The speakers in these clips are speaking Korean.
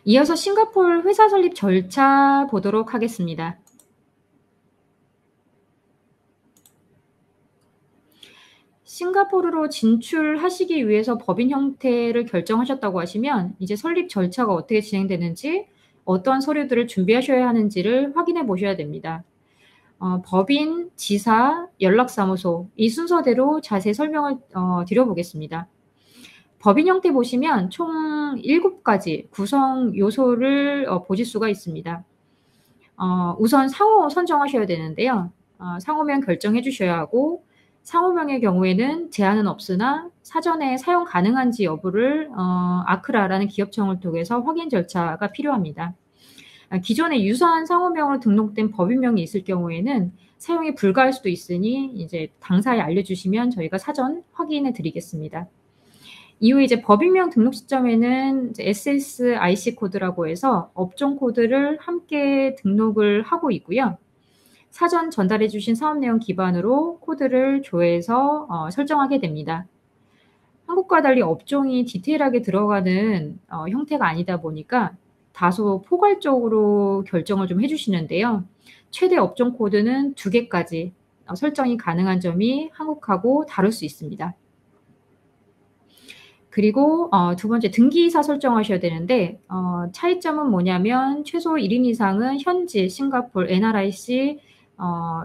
이어서 싱가포르 회사 설립 절차 보도록 하겠습니다. 싱가포르로 진출하시기 위해서 법인 형태를 결정하셨다고 하시면 이제 설립 절차가 어떻게 진행되는지, 어떤 서류들을 준비하셔야 하는지를 확인해 보셔야 됩니다. 법인, 지사, 연락사무소 이 순서대로 자세히 설명을 드려 보겠습니다. 법인 형태 보시면 총 7가지 구성 요소를 보실 수가 있습니다. 우선 상호 선정하셔야 되는데요. 상호명 결정해 주셔야 하고, 상호명의 경우에는 제한은 없으나 사전에 사용 가능한지 여부를 아크라라는 기업청을 통해서 확인 절차가 필요합니다. 기존에 유사한 상호명으로 등록된 법인명이 있을 경우에는 사용이 불가할 수도 있으니 이제 당사에 알려주시면 저희가 사전 확인해 드리겠습니다. 이후에 이제 법인명 등록 시점에는 이제 SSIC 코드라고 해서 업종 코드를 함께 등록을 하고 있고요. 사전 전달해 주신 사업 내용 기반으로 코드를 조회해서 설정하게 됩니다. 한국과 달리 업종이 디테일하게 들어가는 형태가 아니다 보니까 다소 포괄적으로 결정을 좀 해 주시는데요. 최대 업종 코드는 2개까지 설정이 가능한 점이 한국하고 다를 수 있습니다. 그리고 두 번째 등기이사 설정하셔야 되는데, 차이점은 뭐냐면 최소 1인 이상은 현지 싱가포르 NRIC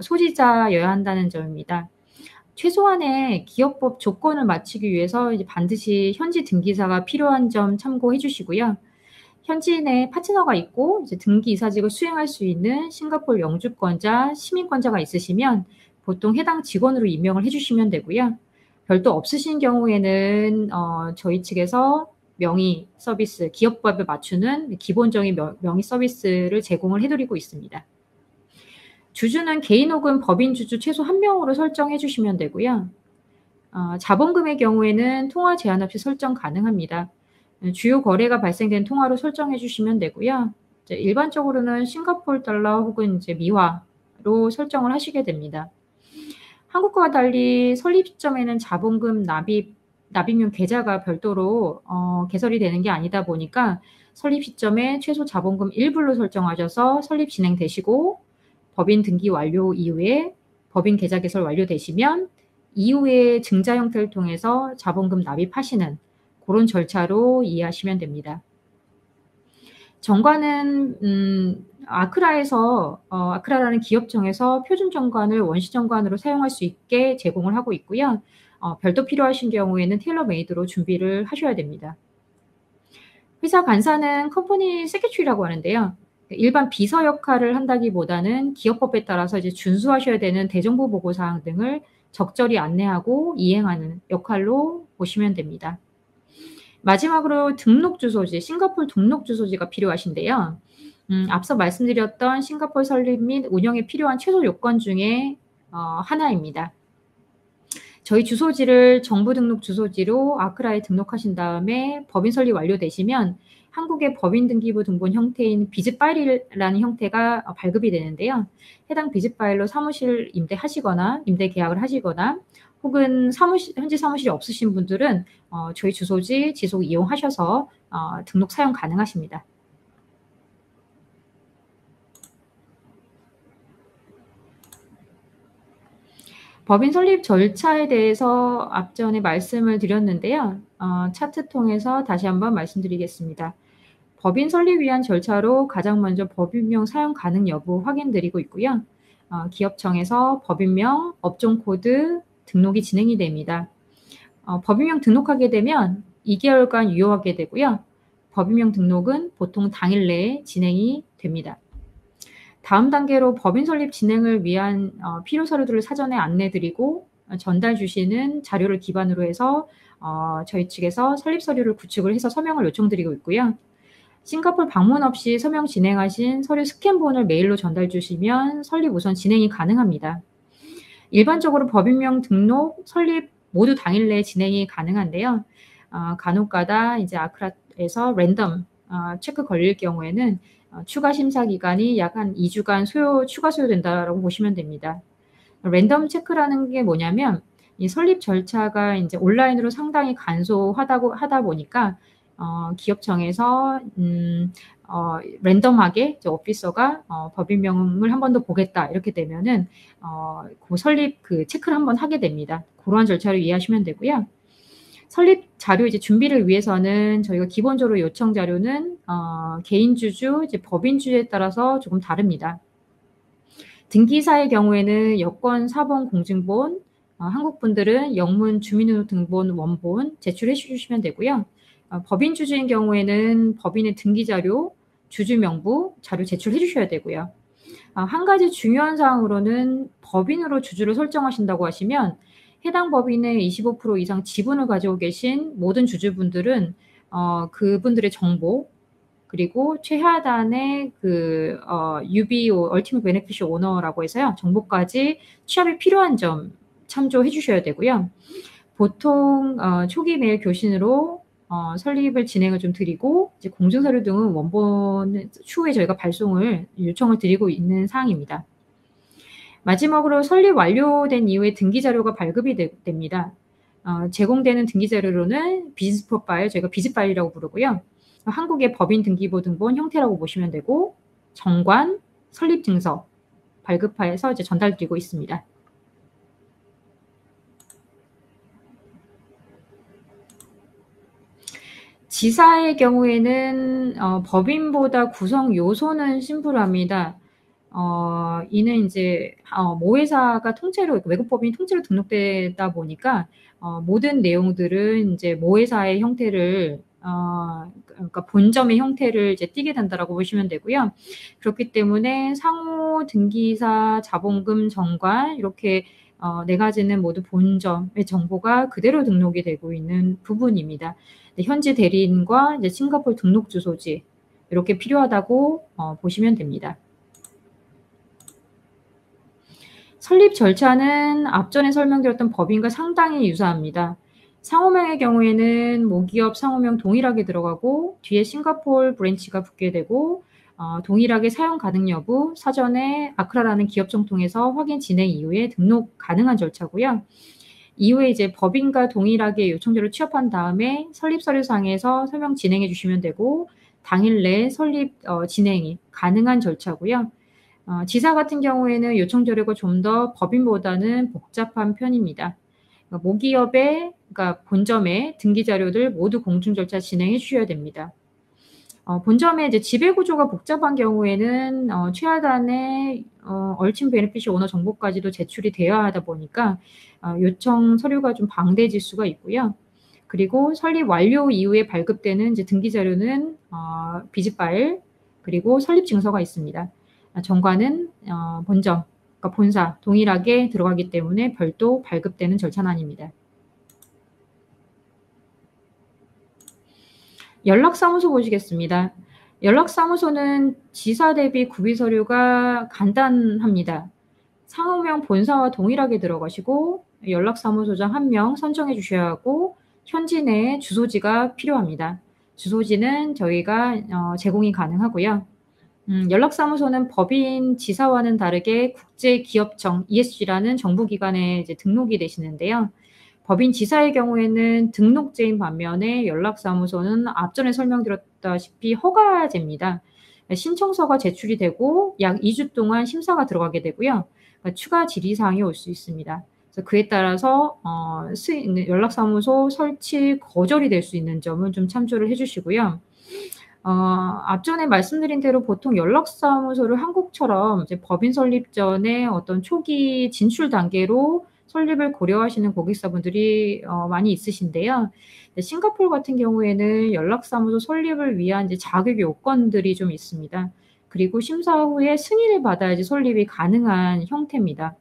소지자여야 한다는 점입니다. 최소한의 기업법 조건을 맞추기 위해서 이제 반드시 현지 등기사가 필요한 점 참고해 주시고요. 현지인의 파트너가 있고 이제 등기이사직을 수행할 수 있는 싱가포르 영주권자, 시민권자가 있으시면 보통 해당 직원으로 임명을 해 주시면 되고요. 별도 없으신 경우에는 저희 측에서 명의 서비스, 기업법에 맞추는 기본적인 명의 서비스를 제공을 해 드리고 있습니다. 주주는 개인 혹은 법인 주주 최소 1명으로 설정해 주시면 되고요. 자본금의 경우에는 통화 제한 없이 설정 가능합니다. 주요 거래가 발생된 통화로 설정해 주시면 되고요. 이제 일반적으로는 싱가포르 달러 혹은 이제 미화로 설정을 하시게 됩니다. 한국과 달리 설립 시점에는 자본금 납입용 계좌가 별도로 개설이 되는 게 아니다 보니까 설립 시점에 최소 자본금 1불로 설정하셔서 설립 진행되시고, 법인 등기 완료 이후에 법인 계좌 개설 완료되시면 이후에 증자 형태를 통해서 자본금 납입하시는 그런 절차로 이해하시면 됩니다. 정관은 아크라라는 기업청에서 표준 정관을 원시 정관으로 사용할 수 있게 제공을 하고 있고요. 별도 필요하신 경우에는 테일러 메이드로 준비를 하셔야 됩니다. 회사 간사는 컴퍼니 세크리터리라고 하는데요. 일반 비서 역할을 한다기보다는 기업법에 따라서 이제 준수하셔야 되는 대정부 보고 사항 등을 적절히 안내하고 이행하는 역할로 보시면 됩니다. 마지막으로 등록 주소지, 싱가포르 등록 주소지가 필요하신데요. 앞서 말씀드렸던 싱가포르 설립 및 운영에 필요한 최소 요건 중에 하나입니다. 저희 주소지를 정부 등록 주소지로 아크라에 등록하신 다음에 법인 설립 완료되시면 한국의 법인 등기부 등본 형태인 비즈 파일이라는 형태가 발급이 되는데요. 해당 비즈 파일로 사무실 임대하시거나 임대 계약을 하시거나 혹은 현지 사무실이 없으신 분들은 저희 주소지 지속 이용하셔서 등록 사용 가능하십니다. 법인 설립 절차에 대해서 앞전에 말씀을 드렸는데요. 차트 통해서 다시 한번 말씀드리겠습니다. 법인 설립 위한 절차로 가장 먼저 법인명 사용 가능 여부 확인드리고 있고요. 기업청에서 법인명, 업종 코드 등록이 진행이 됩니다. 법인명 등록하게 되면 2개월간 유효하게 되고요. 법인명 등록은 보통 당일 내에 진행이 됩니다. 다음 단계로 법인 설립 진행을 위한 필요 서류들을 사전에 안내드리고 전달 주시는 자료를 기반으로 해서 저희 측에서 설립 서류를 구축을 해서 서명을 요청드리고 있고요. 싱가포르 방문 없이 서명 진행하신 서류 스캔본을 메일로 전달 주시면 설립 우선 진행이 가능합니다. 일반적으로 법인명 등록, 설립 모두 당일 내에 진행이 가능한데요. 간혹가다 이제 아크라에서 랜덤 체크 걸릴 경우에는 추가 심사 기간이 약 한 2주간 추가 소요된다라고 보시면 됩니다. 랜덤 체크라는 게 뭐냐면 이 설립 절차가 이제 온라인으로 상당히 간소하다 보니까 기업청에서 랜덤하게 이제 오피서가 법인명을 한 번 더 보겠다 이렇게 되면은 그 설립 그 체크를 한번 하게 됩니다. 고러한 절차를 이해하시면 되고요. 설립 자료 이제 준비를 위해서는 저희가 기본적으로 요청 자료는 개인 주주, 이제 법인 주주에 따라서 조금 다릅니다. 등기사의 경우에는 여권, 사본, 공증본, 한국 분들은 영문 주민등록본 원본 제출해 주시면 되고요. 법인 주주인 경우에는 법인의 등기 자료, 주주 명부 자료 제출해 주셔야 되고요. 한 가지 중요한 사항으로는 법인으로 주주를 설정하신다고 하시면 해당 법인의 25% 이상 지분을 가지고 계신 모든 주주분들은 그분들의 정보 그리고 최하단의 그 UBO Ultimate Beneficial Owner라고 해서요. 정보까지 취합이 필요한 점 참조해 주셔야 되고요. 보통 초기 메일 교신으로 설립을 진행을 좀 드리고 이제 공증서류 등은 원본 추후에 저희가 발송을 요청을 드리고 있는 사항입니다. 마지막으로 설립 완료된 이후에 등기 자료가 발급이 됩니다. 제공되는 등기 자료로는 비즈니스 프로파일, 저희가 비즈 파일이라고 부르고요. 한국의 법인 등기부 등본 형태라고 보시면 되고 정관, 설립 증서 발급하여서 이제 전달드리고 있습니다. 지사의 경우에는 법인보다 구성 요소는 심플합니다. 이는 이제 모회사가 통째로 외국 법인이 통째로 등록되다 보니까 모든 내용들은 이제 모회사의 형태를 그러니까 본점의 형태를 이제 띠게 된다라고 보시면 되고요. 그렇기 때문에 상호, 등기사, 자본금, 정관 이렇게 네 가지는 모두 본점의 정보가 그대로 등록이 되고 있는 부분입니다. 현지 대리인과 이제 싱가포르 등록 주소지 이렇게 필요하다고 보시면 됩니다. 설립 절차는 앞전에 설명드렸던 법인과 상당히 유사합니다. 상호명의 경우에는 모기업 상호명 동일하게 들어가고 뒤에 싱가포르 브랜치가 붙게 되고 동일하게 사용 가능 여부 사전에 아크라라는 기업청 통해서 확인 진행 이후에 등록 가능한 절차고요. 이후에 이제 법인과 동일하게 요청자를 취합한 다음에 설립 서류상에서 설명 진행해 주시면 되고 당일 내에 설립 진행이 가능한 절차고요. 지사 같은 경우에는 요청 자료가 좀 더 법인보다는 복잡한 편입니다. 그러니까 모기업의 그러니까 본점의 등기 자료들 모두 공증 절차 진행해 주셔야 됩니다. 본점의 이제 지배 구조가 복잡한 경우에는 최하단의 얼침 베네피시 오너 정보까지도 제출이 되어야 하다 보니까 요청 서류가 좀 방대해질 수가 있고요. 그리고 설립 완료 이후에 발급되는 이제 등기 자료는 비즈 파일 그리고 설립 증서가 있습니다. 정관은 본점, 그러니까 본사 동일하게 들어가기 때문에 별도 발급되는 절차는 아닙니다. 연락사무소 보시겠습니다. 연락사무소는 지사 대비 구비 서류가 간단합니다. 상호명 본사와 동일하게 들어가시고 연락사무소장 1명 선정해 주셔야 하고 현지 내에 주소지가 필요합니다. 주소지는 저희가 제공이 가능하고요. 연락사무소는 법인 지사와는 다르게 국제기업청 ESG라는 정부기관에 이제 등록이 되시는데요. 법인 지사의 경우에는 등록제인 반면에 연락사무소는 앞전에 설명드렸다시피 허가제입니다. 신청서가 제출이 되고 약 2주 동안 심사가 들어가게 되고요. 그러니까 추가 질의사항이 올 수 있습니다. 그래서 그에 따라서 연락사무소 설치 거절이 될 수 있는 점은 좀 참조를 해주시고요. 앞전에 말씀드린 대로 보통 연락사무소를 한국처럼 이제 법인 설립 전에 어떤 초기 진출 단계로 설립을 고려하시는 고객사분들이 많이 있으신데요. 싱가포르 같은 경우에는 연락사무소 설립을 위한 이제 자격 요건들이 좀 있습니다. 그리고 심사 후에 승인을 받아야지 설립이 가능한 형태입니다.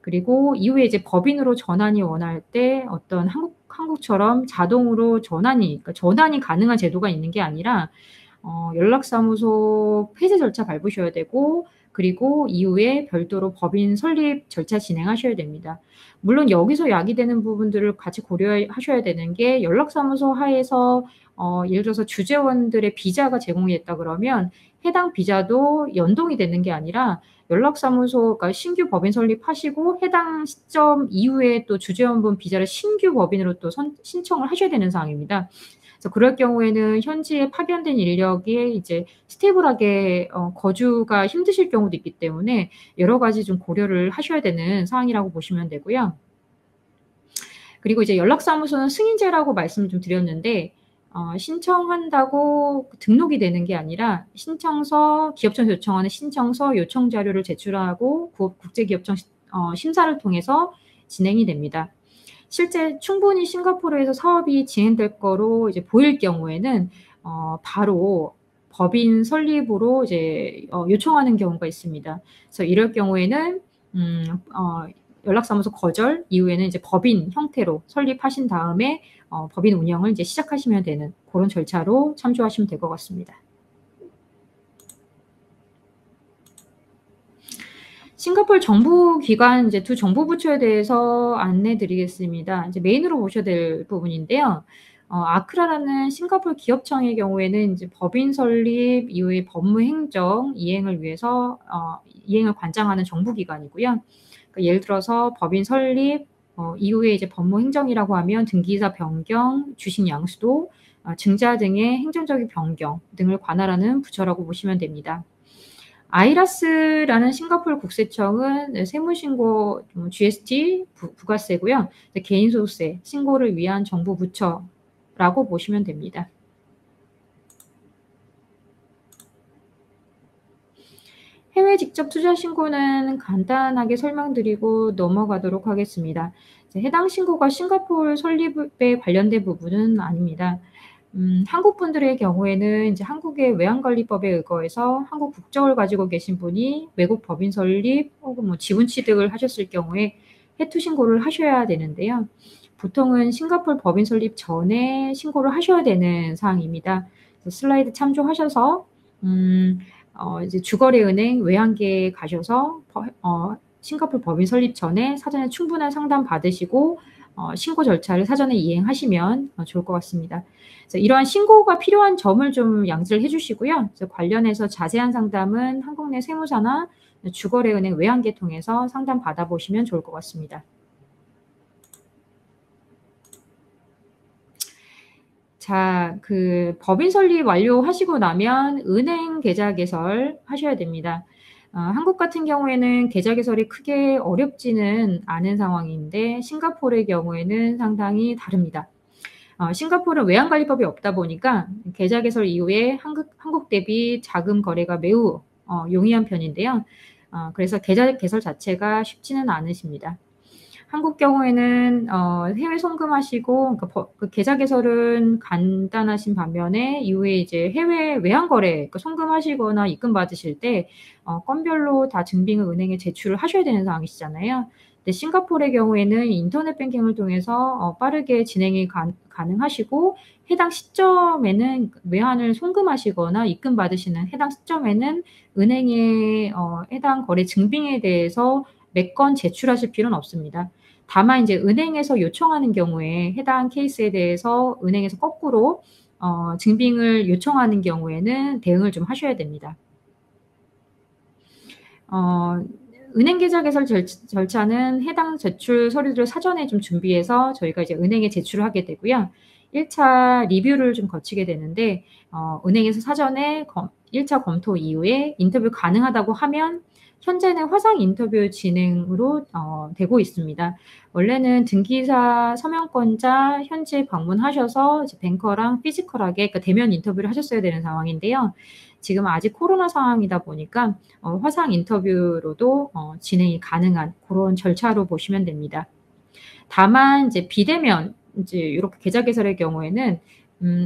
그리고 이후에 이제 법인으로 전환이 원할 때 어떤 한국처럼 자동으로 그러니까 전환이 가능한 제도가 있는 게 아니라 연락사무소 폐쇄 절차 밟으셔야 되고 그리고 이후에 별도로 법인 설립 절차 진행하셔야 됩니다. 물론 여기서 야기되는 부분들을 같이 고려하셔야 되는 게 연락사무소 하에서 예를 들어서 주재원들의 비자가 제공이 됐다 그러면 해당 비자도 연동이 되는 게 아니라 연락사무소가 신규 법인 설립하시고 해당 시점 이후에 또 주재원분 비자를 신규 법인으로 또 신청을 하셔야 되는 사항입니다. 그래서 그럴 경우에는 현지에 파견된 인력이 이제 스테이블하게 거주가 힘드실 경우도 있기 때문에 여러 가지 좀 고려를 하셔야 되는 사항이라고 보시면 되고요. 그리고 이제 연락사무소는 승인제라고 말씀을 좀 드렸는데 신청한다고 등록이 되는 게 아니라 신청서 기업청에서 요청하는 신청서, 요청 자료를 제출하고 국제기업청 심사를 통해서 진행이 됩니다. 실제 충분히 싱가포르에서 사업이 진행될 거로 이제 보일 경우에는 바로 법인 설립으로 이제 요청하는 경우가 있습니다. 그래서 이럴 경우에는 연락사무소 거절 이후에는 이제 법인 형태로 설립하신 다음에 법인 운영을 이제 시작하시면 되는 그런 절차로 참조하시면 될 것 같습니다. 싱가포르 정부기관 이제 두 정부부처에 대해서 안내드리겠습니다. 이제 메인으로 보셔야 될 부분인데요. 아크라라는 싱가포르 기업청의 경우에는 이제 법인 설립 이후의 법무행정 이행을 위해서 이행을 관장하는 정부기관이고요. 그러니까 예를 들어서 법인 설립 이후에 이제 법무행정이라고 하면 등기이사 변경, 주식 양수도, 증자 등의 행정적인 변경 등을 관할하는 부처라고 보시면 됩니다. 아이라스라는 싱가포르 국세청은 세무신고 GST 부가세고요. 개인소득세 신고를 위한 정부 부처라고 보시면 됩니다. 해외 직접 투자 신고는 간단하게 설명드리고 넘어가도록 하겠습니다. 해당 신고가 싱가포르 설립에 관련된 부분은 아닙니다. 한국 분들의 경우에는 이제 한국의 외환관리법에 의거해서 한국 국적을 가지고 계신 분이 외국 법인 설립 혹은 뭐 지분 취득을 하셨을 경우에 해투 신고를 하셔야 되는데요. 보통은 싱가포르 법인 설립 전에 신고를 하셔야 되는 사항입니다. 슬라이드 참조하셔서 이제 주거래은행 외환계에 가셔서 싱가포르 법인 설립 전에 사전에 충분한 상담 받으시고 신고 절차를 사전에 이행하시면 좋을 것 같습니다. 그래서 이러한 신고가 필요한 점을 좀 양지를 해주시고요. 관련해서 자세한 상담은 한국 내 세무사나 주거래은행 외환계 통해서 상담 받아보시면 좋을 것 같습니다. 자, 그 법인 설립 완료하시고 나면 은행 계좌 개설 하셔야 됩니다. 한국 같은 경우에는 계좌 개설이 크게 어렵지는 않은 상황인데 싱가포르의 경우에는 상당히 다릅니다. 싱가포르는 외환관리법이 없다 보니까 계좌 개설 이후에 한국 대비 자금 거래가 매우 용이한 편인데요. 그래서 계좌 개설 자체가 쉽지는 않으십니다. 한국 경우에는 해외 송금하시고 그 계좌 개설은 간단하신 반면에 이후에 이제 해외 외환 거래 그러니까 송금하시거나 입금 받으실 때 건별로 다 증빙을 은행에 제출을 하셔야 되는 상황이시잖아요. 근데 싱가포르의 경우에는 인터넷 뱅킹을 통해서 빠르게 진행이 가능하시고 해당 시점에는 외환을 송금하시거나 입금 받으시는 해당 시점에는 은행에 해당 거래 증빙에 대해서 몇 건 제출하실 필요는 없습니다. 다만 이제 은행에서 요청하는 경우에 해당 케이스에 대해서 은행에서 거꾸로 증빙을 요청하는 경우에는 대응을 좀 하셔야 됩니다. 은행 계좌 개설 절차는 해당 제출 서류들을 사전에 좀 준비해서 저희가 이제 은행에 제출을 하게 되고요. 1차 리뷰를 좀 거치게 되는데 은행에서 사전에 1차 검토 이후에 인터뷰 가능하다고 하면 현재는 화상 인터뷰 진행으로 되고 있습니다. 원래는 등기사 서명권자 현지에 방문하셔서 이제 뱅커랑 피지컬하게 그러니까 대면 인터뷰를 하셨어야 되는 상황인데요. 지금 아직 코로나 상황이다 보니까 화상 인터뷰로도 진행이 가능한 그런 절차로 보시면 됩니다. 다만 이제 비대면 이제 이렇게 계좌 개설의 경우에는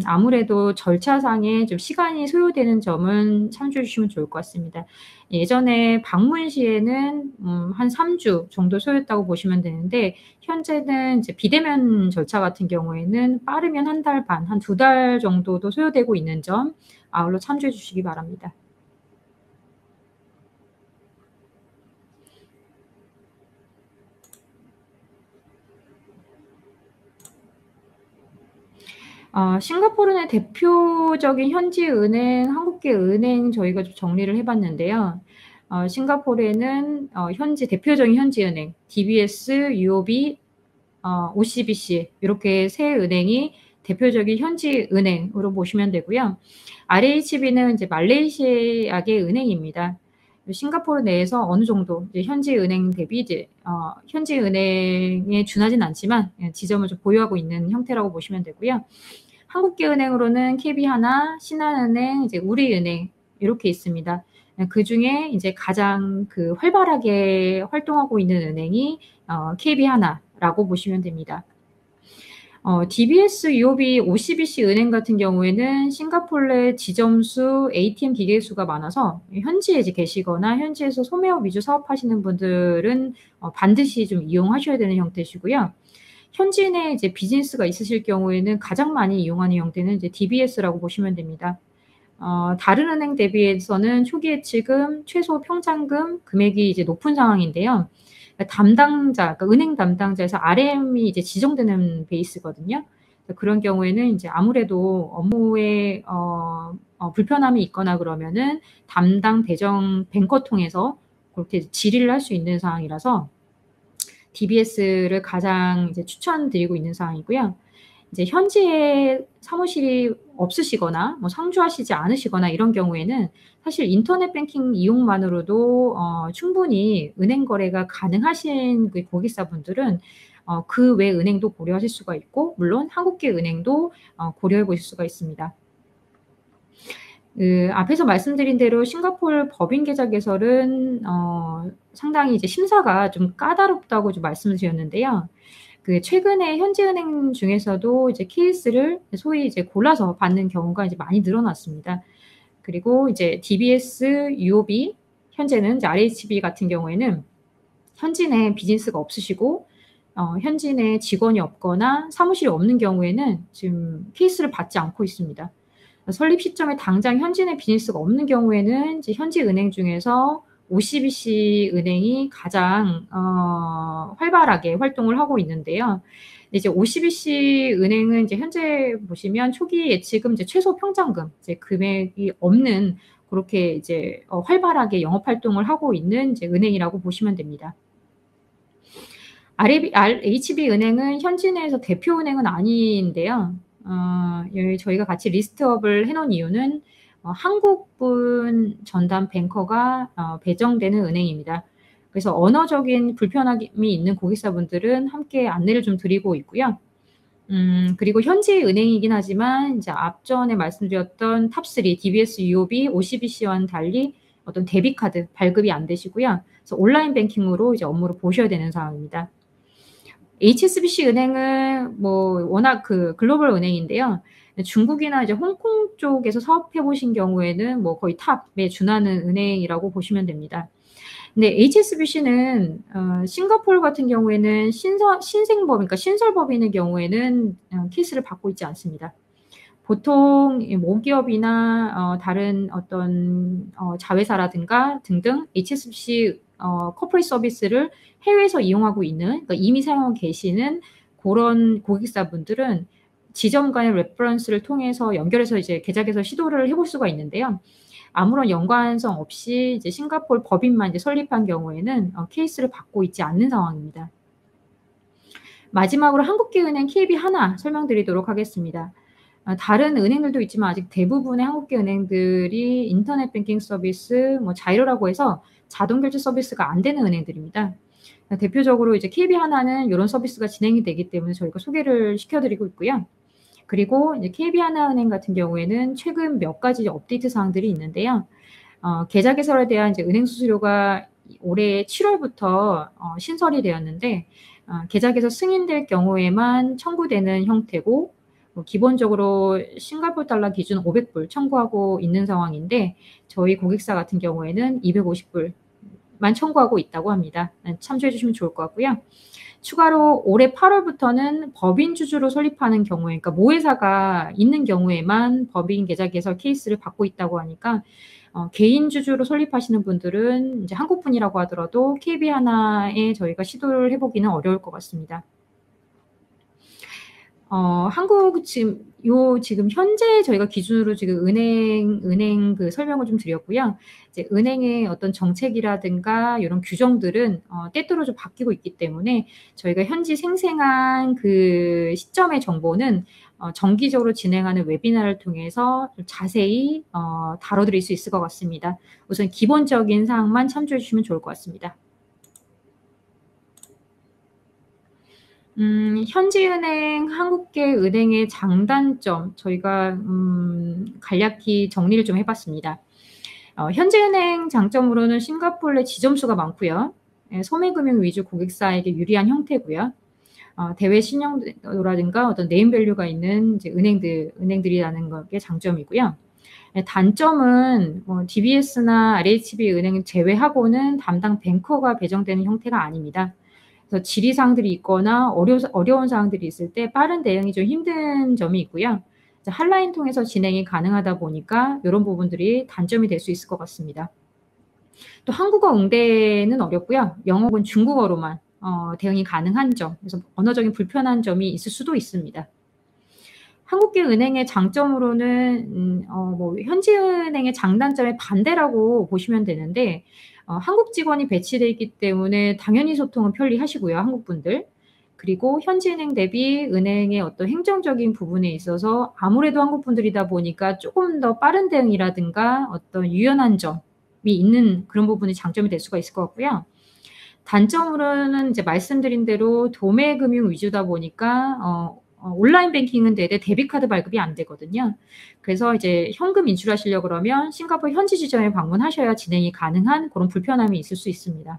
아무래도 절차상에 좀 시간이 소요되는 점은 참조해 주시면 좋을 것 같습니다. 예전에 방문 시에는 한 3주 정도 소요했다고 보시면 되는데 현재는 이제 비대면 절차 같은 경우에는 빠르면 1달 반, 한 2달 정도도 소요되고 있는 점 아울러 참조해 주시기 바랍니다. 싱가포르 내 대표적인 현지 은행, 한국계 은행 저희가 좀 정리를 해 봤는데요. 싱가포르에는 현지 대표적인 현지 은행 DBS, UOB, OCBC 이렇게 세 은행이 대표적인 현지 은행으로 보시면 되고요. RHB는 이제 말레이시아계 은행입니다. 싱가포르 내에서 어느 정도 이제 현지 은행 대비 이제 현지 은행에 준하진 않지만 지점을 좀 보유하고 있는 형태라고 보시면 되고요. 한국계 은행으로는 KB하나, 신한은행, 이제 우리은행 이렇게 있습니다. 그중에 이제 가장 그 활발하게 활동하고 있는 은행이 KB하나라고 보시면 됩니다. DBS UOB OCBC 은행 같은 경우에는 싱가포르 내 지점수, ATM 기계 수가 많아서 현지에 이제 계시거나 현지에서 소매업 위주 사업하시는 분들은 반드시 좀 이용하셔야 되는 형태시고요. 현지 내 이제 비즈니스가 있으실 경우에는 가장 많이 이용하는 형태는 이제 DBS라고 보시면 됩니다. 다른 은행 대비해서는 초기 예치금, 최소 평장금 금액이 이제 높은 상황인데요. 그러니까 은행 담당자에서 RM이 이제 지정되는 베이스거든요. 그런 경우에는 이제 아무래도 업무에 불편함이 있거나 그러면은 담당 대정 뱅커 통해서 그렇게 질의를 할 수 있는 상황이라서 DBS를 가장 이제 추천드리고 있는 상황이고요. 이제 현지에 사무실이 없으시거나 뭐 상주하시지 않으시거나 이런 경우에는 사실 인터넷 뱅킹 이용만으로도 충분히 은행 거래가 가능하신 그 고객사분들은 그 외 은행도 고려하실 수가 있고 물론 한국계 은행도 고려해 보실 수가 있습니다. 앞에서 말씀드린 대로 싱가포르 법인 계좌 개설은 상당히 이제 심사가 좀 까다롭다고 좀 말씀을 드렸는데요. 최근에 현지은행 중에서도 이제 케이스를 소위 이제 골라서 받는 경우가 이제 많이 늘어났습니다. 그리고 이제 DBS, UOB, 현재는 이제 RHB 같은 경우에는 현지 내 비즈니스가 없으시고 현지 내 직원이 없거나 사무실이 없는 경우에는 지금 케이스를 받지 않고 있습니다. 설립 시점에 당장 현지 내 비즈니스가 없는 경우에는 이제 현지 은행 중에서 OCBC 은행이 가장 활발하게 활동을 하고 있는데요. 이제 OCBC 은행은 이제 현재 보시면 초기 예치금, 이제 최소 평장금, 이제 금액이 없는 그렇게 이제 활발하게 영업 활동을 하고 있는 이제 은행이라고 보시면 됩니다. RHB 은행은 현지 내에서 대표 은행은 아닌데요. 여기 저희가 같이 리스트업을 해놓은 이유는 한국분 전담 뱅커가 배정되는 은행입니다. 그래서 언어적인 불편함이 있는 고객사분들은 함께 안내를 좀 드리고 있고요. 그리고 현지 은행이긴 하지만 이제 앞전에 말씀드렸던 탑3 DBS, UOB, OCBC와는 달리 어떤 데비카드 발급이 안 되시고요. 그래서 온라인 뱅킹으로 이제 업무를 보셔야 되는 상황입니다. HSBC 은행은 뭐 워낙 그 글로벌 은행인데요. 중국이나 이제 홍콩 쪽에서 사업해 보신 경우에는 뭐 거의 탑에 준하는 은행이라고 보시면 됩니다. 근데 HSBC는 싱가포르 같은 경우에는 신생법, 그러니까 신설법인의 경우에는 케이스를 받고 있지 않습니다. 보통 모기업이나 다른 어떤 자회사라든가 등등 HSBC 코퍼레이트 서비스를 해외에서 이용하고 있는, 그러니까 이미 사용하고 계시는 그런 고객사분들은 지점 간의 레퍼런스를 통해서 연결해서 이제 계좌 개설 시도를 해볼 수가 있는데요. 아무런 연관성 없이 이제 싱가포르 법인만 이제 설립한 경우에는 케이스를 받고 있지 않는 상황입니다. 마지막으로 한국계은행 KB하나 설명드리도록 하겠습니다. 다른 은행들도 있지만 아직 대부분의 한국계 은행들이 인터넷 뱅킹 서비스, 뭐 자이로라고 해서 자동 결제 서비스가 안 되는 은행들입니다. 대표적으로 이제 KB하나는 이런 서비스가 진행이 되기 때문에 저희가 소개를 시켜드리고 있고요. 그리고 이제 KB하나은행 같은 경우에는 최근 몇 가지 업데이트 사항들이 있는데요. 계좌 개설에 대한 이제 은행 수수료가 올해 7월부터 신설이 되었는데 계좌 개설 승인될 경우에만 청구되는 형태고 기본적으로 싱가포르 달러 기준 500불 청구하고 있는 상황인데 저희 고객사 같은 경우에는 250불만 청구하고 있다고 합니다. 참조해 주시면 좋을 것 같고요. 추가로 올해 8월부터는 법인 주주로 설립하는 경우에, 그러니까 모회사가 있는 경우에만 법인 계좌 개설 케이스를 받고 있다고 하니까 개인 주주로 설립하시는 분들은 이제 한국 분이라고 하더라도 KB하나에 저희가 시도를 해보기는 어려울 것 같습니다. 한국 지금 현재 저희가 기준으로 지금 은행 그 설명을 좀 드렸고요. 이제 은행의 어떤 정책이라든가 이런 규정들은 때때로 좀 바뀌고 있기 때문에 저희가 현지 생생한 그 시점의 정보는 정기적으로 진행하는 웨비나를 통해서 자세히 다뤄드릴 수 있을 것 같습니다. 우선 기본적인 사항만 참조해 주시면 좋을 것 같습니다. 현지은행, 한국계은행의 장단점 저희가 간략히 정리를 좀 해봤습니다. 현지은행 장점으로는 싱가포르 내 지점수가 많고요. 소매금융 위주 고객사에게 유리한 형태고요. 대외 신용도라든가 어떤 네임밸류가 있는 이제 은행들이라는 게 장점이고요. 단점은 DBS나 RHB 은행 제외하고는 담당 뱅커가 배정되는 형태가 아닙니다. 그래서 질의사항들이 있거나 어려운 사항들이 있을 때 빠른 대응이 좀 힘든 점이 있고요. 핫라인 통해서 진행이 가능하다 보니까 이런 부분들이 단점이 될 수 있을 것 같습니다. 또 한국어 응대는 어렵고요. 영어는 중국어로만 대응이 가능한 점, 그래서 언어적인 불편한 점이 있을 수도 있습니다. 한국계은행의 장점으로는 현지은행의 장단점의 반대라고 보시면 되는데 한국 직원이 배치되어 있기 때문에 당연히 소통은 편리하시고요. 한국분들. 그리고 현지은행 대비 은행의 어떤 행정적인 부분에 있어서 아무래도 한국분들이다 보니까 조금 더 빠른 대응이라든가 어떤 유연한 점이 있는 그런 부분이 장점이 될 수가 있을 것 같고요. 단점으로는 이제 말씀드린 대로 도매 금융 위주다 보니까 온라인 뱅킹은 되되 데비카드 발급이 안 되거든요. 그래서 이제 현금 인출하시려고 그러면 싱가포르 현지 지점에 방문하셔야 진행이 가능한 그런 불편함이 있을 수 있습니다.